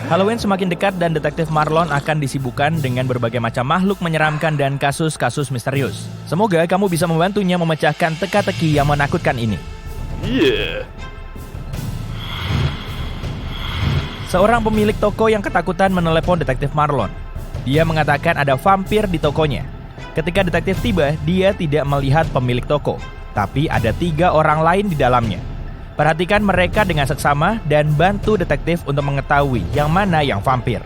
Halloween semakin dekat dan Detektif Marlon akan disibukkan dengan berbagai macam makhluk menyeramkan dan kasus-kasus misterius. Semoga kamu bisa membantunya memecahkan teka-teki yang menakutkan ini. Seorang pemilik toko yang ketakutan menelepon Detektif Marlon. Dia mengatakan ada vampir di tokonya. Ketika detektif tiba, dia tidak melihat pemilik toko, tapi ada 3 orang lain di dalamnya. Perhatikan mereka dengan seksama dan bantu detektif untuk mengetahui yang mana yang vampir.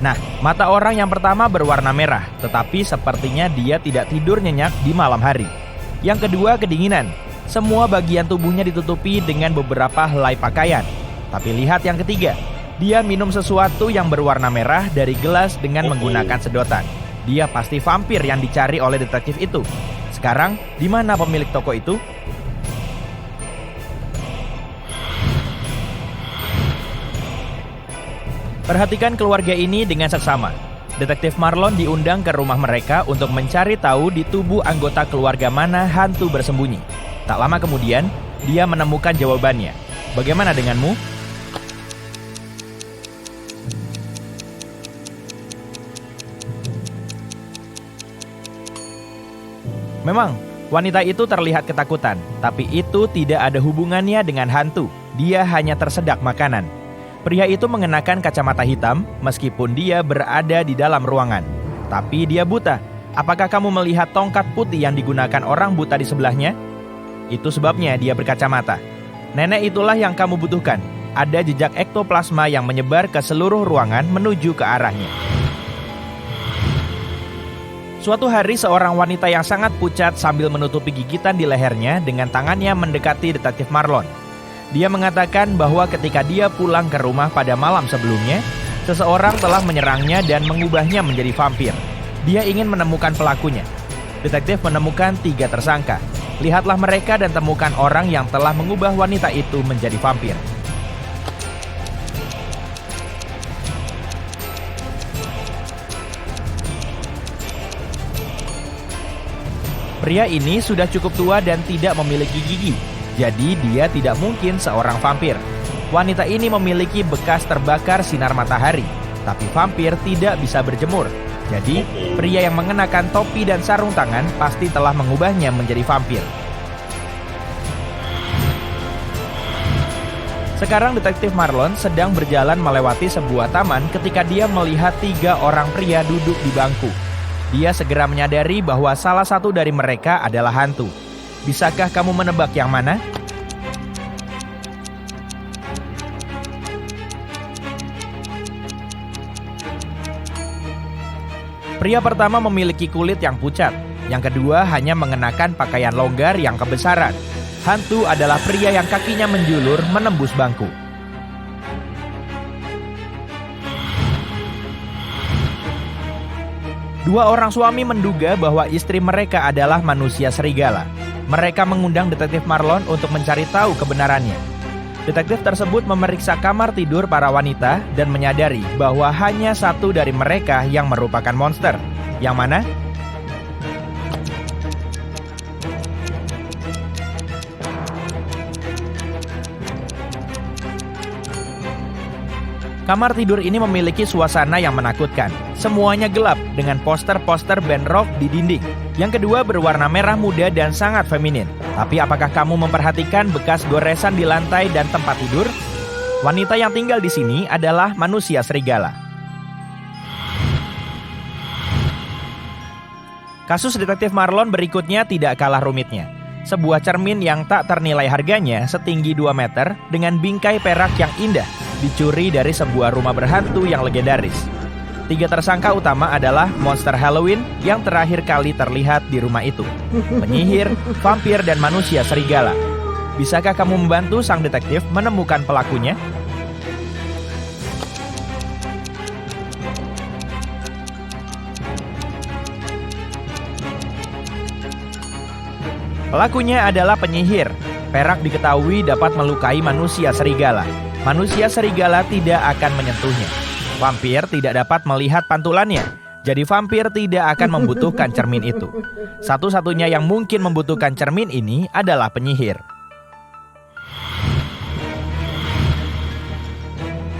Nah, mata orang yang pertama berwarna merah, tetapi sepertinya dia tidak tidur nyenyak di malam hari. Yang kedua, kedinginan. Semua bagian tubuhnya ditutupi dengan beberapa helai pakaian. Tapi lihat yang ketiga. Dia minum sesuatu yang berwarna merah dari gelas dengan menggunakan sedotan. Dia pasti vampir yang dicari oleh detektif itu. Sekarang, di mana pemilik toko itu? Perhatikan keluarga ini dengan seksama. Detektif Marlon diundang ke rumah mereka untuk mencari tahu di tubuh anggota keluarga mana hantu bersembunyi. Tak lama kemudian, dia menemukan jawabannya. Bagaimana denganmu? Memang, wanita itu terlihat ketakutan, tapi itu tidak ada hubungannya dengan hantu. Dia hanya tersedak makanan. Pria itu mengenakan kacamata hitam meskipun dia berada di dalam ruangan. Tapi dia buta. Apakah kamu melihat tongkat putih yang digunakan orang buta di sebelahnya? Itu sebabnya dia berkacamata. Nenek itulah yang kamu butuhkan. Ada jejak ektoplasma yang menyebar ke seluruh ruangan menuju ke arahnya. Suatu hari seorang wanita yang sangat pucat sambil menutupi gigitan di lehernya dengan tangannya mendekati detektif Marlon. Dia mengatakan bahwa ketika dia pulang ke rumah pada malam sebelumnya, seseorang telah menyerangnya dan mengubahnya menjadi vampir. Dia ingin menemukan pelakunya. Detektif menemukan 3 tersangka. Lihatlah mereka dan temukan orang yang telah mengubah wanita itu menjadi vampir. Pria ini sudah cukup tua dan tidak memiliki gigi, jadi dia tidak mungkin seorang vampir. Wanita ini memiliki bekas terbakar sinar matahari, tapi vampir tidak bisa berjemur. Jadi, pria yang mengenakan topi dan sarung tangan pasti telah mengubahnya menjadi vampir. Sekarang detektif Marlon sedang berjalan melewati sebuah taman ketika dia melihat 3 orang pria duduk di bangku. Dia segera menyadari bahwa salah satu dari mereka adalah hantu. Bisakah kamu menebak yang mana? Pria pertama memiliki kulit yang pucat. Yang kedua hanya mengenakan pakaian longgar yang kebesaran. Hantu adalah pria yang kakinya menjulur menembus bangku. Dua orang suami menduga bahwa istri mereka adalah manusia serigala. Mereka mengundang detektif Marlon untuk mencari tahu kebenarannya. Detektif tersebut memeriksa kamar tidur para wanita dan menyadari bahwa hanya satu dari mereka yang merupakan monster. Yang mana? Kamar tidur ini memiliki suasana yang menakutkan. Semuanya gelap dengan poster-poster band rock di dinding. Yang kedua berwarna merah muda dan sangat feminin. Tapi apakah kamu memperhatikan bekas goresan di lantai dan tempat tidur? Wanita yang tinggal di sini adalah manusia serigala. Kasus detektif Marlon berikutnya tidak kalah rumitnya. Sebuah cermin yang tak ternilai harganya setinggi 2 meter dengan bingkai perak yang indah dicuri dari sebuah rumah berhantu yang legendaris. 3 tersangka utama adalah monster Halloween yang terakhir kali terlihat di rumah itu, penyihir, vampir, dan manusia serigala. Bisakah kamu membantu sang detektif menemukan pelakunya? Pelakunya adalah penyihir. Perak diketahui dapat melukai manusia serigala. Manusia serigala tidak akan menyentuhnya. Vampir tidak dapat melihat pantulannya, jadi vampir tidak akan membutuhkan cermin itu. Satu-satunya yang mungkin membutuhkan cermin ini adalah penyihir.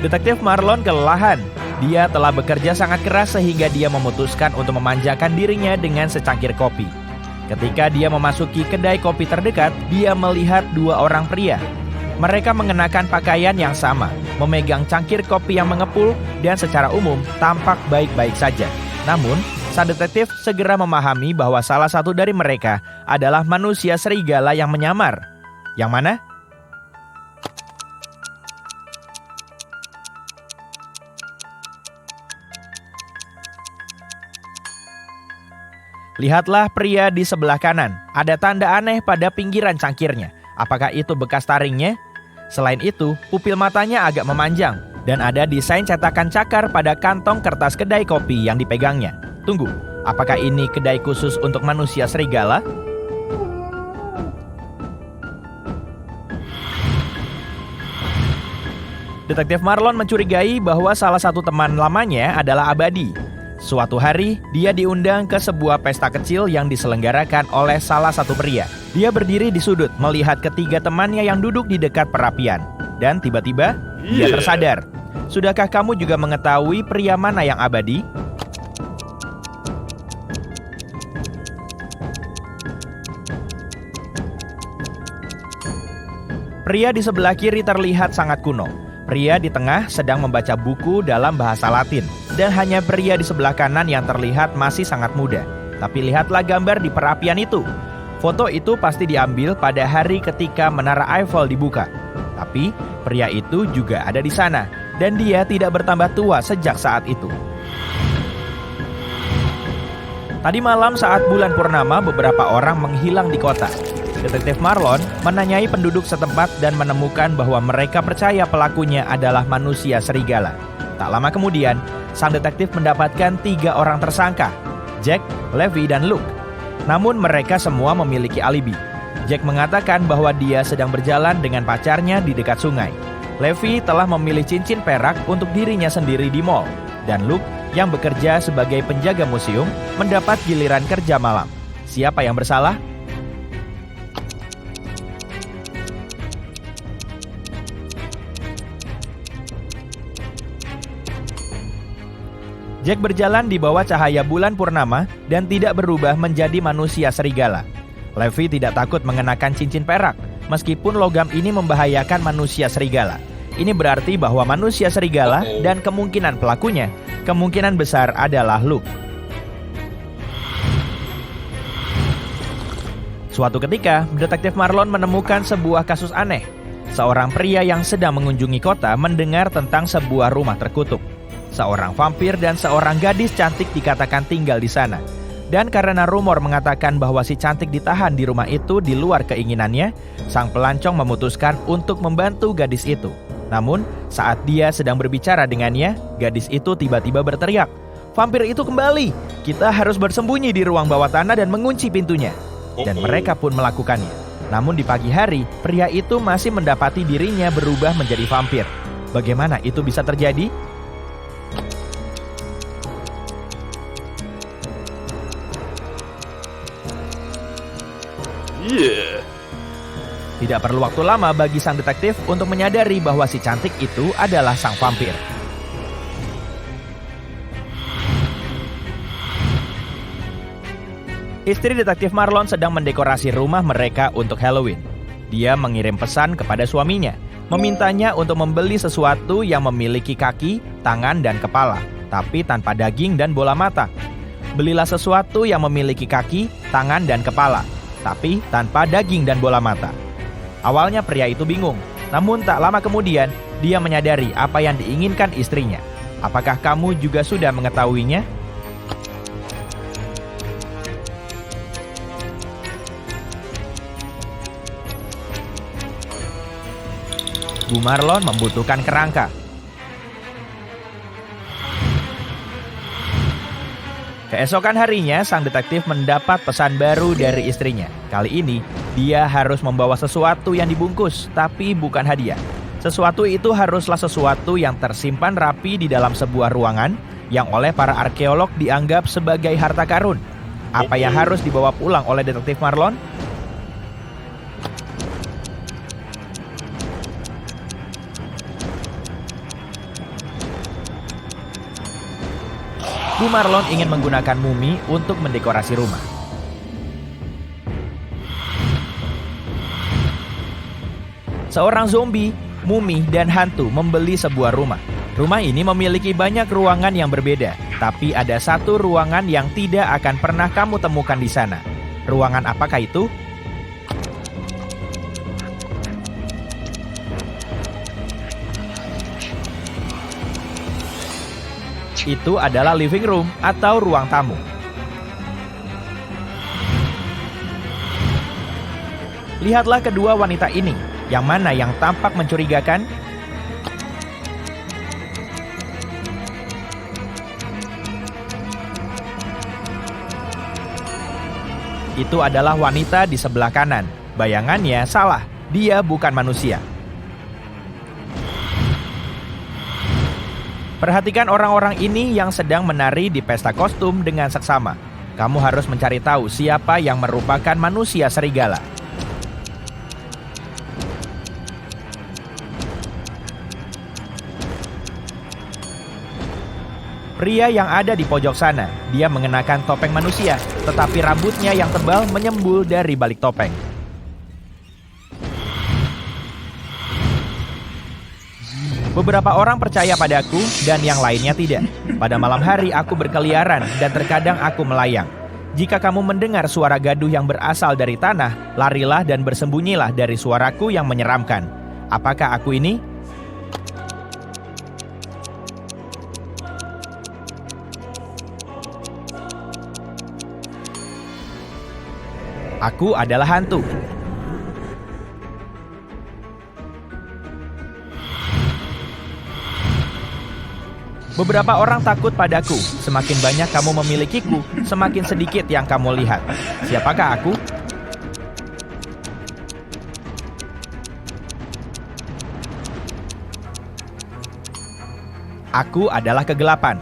Detektif Marlon kelelahan. Dia telah bekerja sangat keras sehingga dia memutuskan untuk memanjakan dirinya dengan secangkir kopi. Ketika dia memasuki kedai kopi terdekat, dia melihat dua orang pria. Mereka mengenakan pakaian yang sama, memegang cangkir kopi yang mengepul, dan secara umum tampak baik-baik saja. Namun, sang detektif segera memahami bahwa salah satu dari mereka adalah manusia serigala yang menyamar. Yang mana? Lihatlah pria di sebelah kanan. Ada tanda aneh pada pinggiran cangkirnya. Apakah itu bekas taringnya? Selain itu, pupil matanya agak memanjang. Dan ada desain cetakan cakar pada kantong kertas kedai kopi yang dipegangnya. Tunggu, apakah ini kedai khusus untuk manusia serigala? Detektif Marlon mencurigai bahwa salah satu teman lamanya adalah Abadi. Suatu hari, dia diundang ke sebuah pesta kecil yang diselenggarakan oleh salah satu pria. Dia berdiri di sudut melihat ketiga temannya yang duduk di dekat perapian. Dan tiba-tiba, dia tersadar. Sudahkah kamu juga mengetahui pria mana yang abadi? Pria di sebelah kiri terlihat sangat kuno. Pria di tengah sedang membaca buku dalam bahasa Latin. Dan hanya pria di sebelah kanan yang terlihat masih sangat muda. Tapi lihatlah gambar di perapian itu. Foto itu pasti diambil pada hari ketika Menara Eiffel dibuka. Tapi pria itu juga ada di sana. Dan dia tidak bertambah tua sejak saat itu. Tadi malam saat bulan purnama, beberapa orang menghilang di kota. Detektif Marlon menanyai penduduk setempat dan menemukan bahwa mereka percaya pelakunya adalah manusia serigala. Tak lama kemudian, sang detektif mendapatkan 3 orang tersangka, Jack, Levi, dan Luke. Namun mereka semua memiliki alibi. Jack mengatakan bahwa dia sedang berjalan dengan pacarnya di dekat sungai. Levi telah memilih cincin perak untuk dirinya sendiri di mall. Dan Luke, yang bekerja sebagai penjaga museum, mendapat giliran kerja malam. Siapa yang bersalah? Jack berjalan di bawah cahaya bulan purnama dan tidak berubah menjadi manusia serigala. Levi tidak takut mengenakan cincin perak, meskipun logam ini membahayakan manusia serigala. Ini berarti bahwa manusia serigala dan kemungkinan pelakunya, kemungkinan besar adalah Luke. Suatu ketika, Detektif Marlon menemukan sebuah kasus aneh. Seorang pria yang sedang mengunjungi kota mendengar tentang sebuah rumah terkutuk. Seorang vampir dan seorang gadis cantik dikatakan tinggal di sana. Dan karena rumor mengatakan bahwa si cantik ditahan di rumah itu di luar keinginannya, sang pelancong memutuskan untuk membantu gadis itu. Namun, saat dia sedang berbicara dengannya, gadis itu tiba-tiba berteriak, "Vampir itu kembali! Kita harus bersembunyi di ruang bawah tanah dan mengunci pintunya." Dan mereka pun melakukannya. Namun di pagi hari, pria itu masih mendapati dirinya berubah menjadi vampir. Bagaimana itu bisa terjadi? Tidak perlu waktu lama bagi sang detektif untuk menyadari bahwa si cantik itu adalah sang vampir. Istri detektif Marlon sedang mendekorasi rumah mereka untuk Halloween. Dia mengirim pesan kepada suaminya, memintanya untuk membeli sesuatu yang memiliki kaki, tangan, dan kepala, tapi tanpa daging dan bola mata. Belilah sesuatu yang memiliki kaki, tangan, dan kepala, tapi tanpa daging dan bola mata. Awalnya pria itu bingung, namun tak lama kemudian dia menyadari apa yang diinginkan istrinya. Apakah kamu juga sudah mengetahuinya? Bu Marlon membutuhkan kerangka. Keesokan harinya, sang detektif mendapat pesan baru dari istrinya. Kali ini, dia harus membawa sesuatu yang dibungkus, tapi bukan hadiah. Sesuatu itu haruslah sesuatu yang tersimpan rapi di dalam sebuah ruangan yang oleh para arkeolog dianggap sebagai harta karun. Apa yang harus dibawa pulang oleh detektif Marlon? Bu Marlon ingin menggunakan mumi untuk mendekorasi rumah. Seorang zombie, mumi, dan hantu membeli sebuah rumah. Rumah ini memiliki banyak ruangan yang berbeda, tapi ada satu ruangan yang tidak akan pernah kamu temukan di sana. Ruangan apakah itu? Itu adalah living room atau ruang tamu. Lihatlah kedua wanita ini, yang mana yang tampak mencurigakan? Itu adalah wanita di sebelah kanan. Bayangannya salah, dia bukan manusia. Perhatikan orang-orang ini yang sedang menari di pesta kostum dengan seksama. Kamu harus mencari tahu siapa yang merupakan manusia serigala. Pria yang ada di pojok sana, dia mengenakan topeng manusia, tetapi rambutnya yang tebal menyembul dari balik topeng. Beberapa orang percaya padaku dan yang lainnya tidak. Pada malam hari aku berkeliaran dan terkadang aku melayang. Jika kamu mendengar suara gaduh yang berasal dari tanah, larilah dan bersembunyilah dari suaraku yang menyeramkan. Apakah aku ini? Aku adalah hantu. Beberapa orang takut padaku. Semakin banyak kamu memilikiku, semakin sedikit yang kamu lihat. Siapakah aku? Aku adalah kegelapan.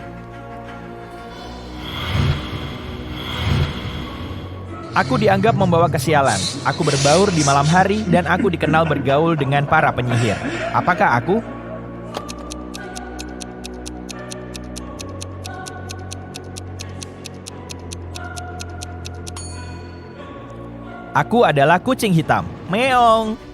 Aku dianggap membawa kesialan. Aku berbaur di malam hari dan aku dikenal bergaul dengan para penyihir. Apakah aku? Aku adalah kucing hitam. Meong.